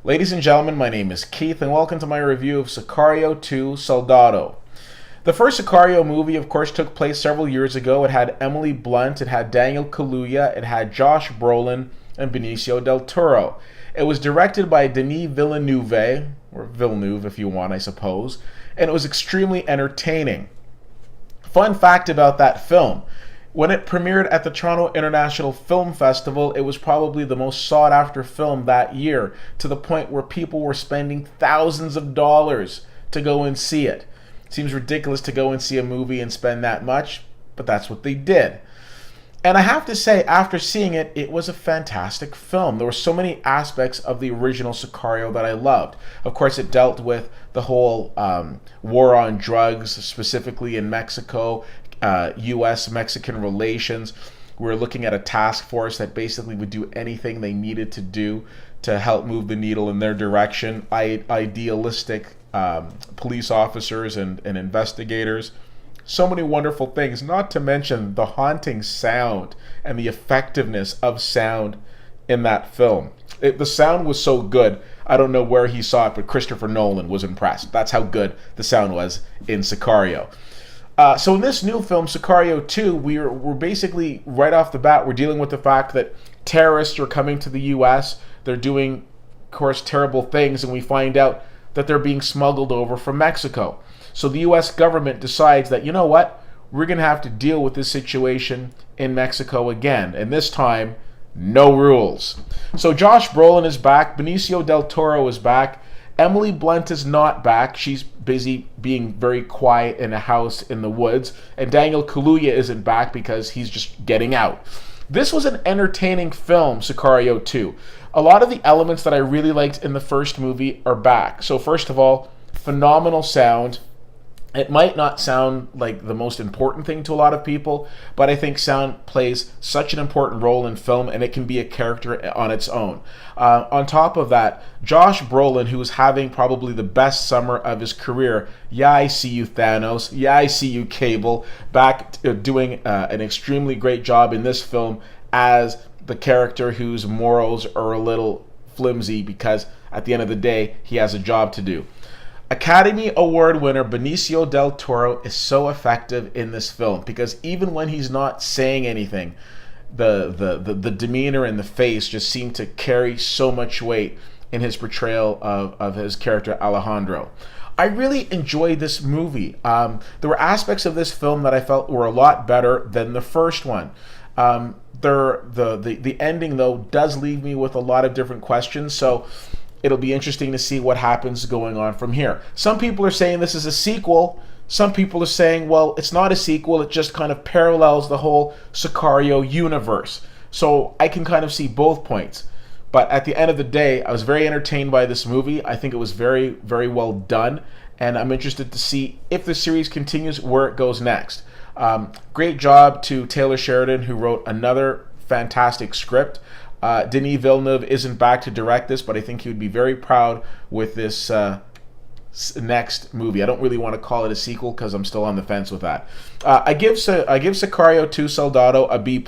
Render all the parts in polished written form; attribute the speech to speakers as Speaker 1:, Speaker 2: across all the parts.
Speaker 1: Ladies and gentlemen, my name is Keith, and welcome to my review of Sicario 2 Soldado. The first Sicario movie, of course, took place several years ago. It had Emily Blunt, it had Daniel Kaluuya, it had Josh Brolin, and Benicio del Toro. It was directed by Denis Villeneuve, or Villeneuve if you want, I suppose, and it was extremely entertaining. Fun fact about that film: when it premiered at the Toronto International Film Festival, it was probably the most sought-after film that year, to the point where people were spending thousands of dollars to go and see it. Seems ridiculous to go and see a movie and spend that much, but that's what they did. And I have to say, after seeing it, it was a fantastic film. There were so many aspects of the original Sicario that I loved. Of course, it dealt with the whole war on drugs, specifically in Mexico, U.S. Mexican relations. We were looking at a task force that basically would do anything they needed to do to help move the needle in their direction. Idealistic police officers and investigators. So many wonderful things, not to mention the haunting sound and the effectiveness of sound in that film. The sound was so good, I don't know where he saw it, but Christopher Nolan was impressed. That's how good the sound was in Sicario. So in this new film, Sicario 2, we're basically, right off the bat, we're dealing with the fact that terrorists are coming to the U.S. They're doing, of course, terrible things, and we find out that they're being smuggled over from Mexico. So the U.S. government decides that, you know what, we're going to have to deal with this situation in Mexico again, and this time, no rules. So Josh Brolin is back, Benicio del Toro is back, Emily Blunt is not back. She's busy being very quiet in a house in the woods. And Daniel Kaluuya isn't back because he's just getting out. This was an entertaining film, Sicario 2. A lot of the elements that I really liked in the first movie are back. So first of all, phenomenal sound. It might not sound like the most important thing to a lot of people, but I think sound plays such an important role in film, and it can be a character on its own. On top of that, Josh Brolin, who is having probably the best summer of his career. Yeah, I see you, Thanos. Yeah, I see you, Cable. Back doing an extremely great job in this film as the character whose morals are a little flimsy because at the end of the day, he has a job to do. Academy Award winner Benicio del Toro is so effective in this film because even when he's not saying anything, the demeanor and the face just seem to carry so much weight in his portrayal of his character Alejandro. I really enjoyed this movie. There were aspects of this film that I felt were a lot better than the first one. The ending, though, does leave me with a lot of different questions, so it'll be interesting to see what happens going on from here. Some people are saying this is a sequel. Some people are saying, well, it's not a sequel. It just kind of parallels the whole Sicario universe. So I can kind of see both points. But at the end of the day, I was very entertained by this movie. I think it was very, very well done. And I'm interested to see if the series continues, where it goes next. Great job to Taylor Sheridan, who wrote another fantastic script. Denis Villeneuve isn't back to direct this, but I think he would be very proud with this next movie. I don't really want to call it a sequel because I'm still on the fence with that. I give Sicario 2 Soldado a B+.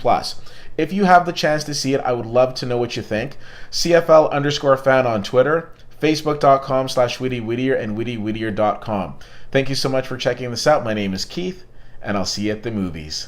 Speaker 1: If you have the chance to see it, I would love to know what you think. CFL_fan on Twitter, Facebook.com/WittyWhittier, and WittyWhittier.com. Thank you so much for checking this out. My name is Keith, and I'll see you at the movies.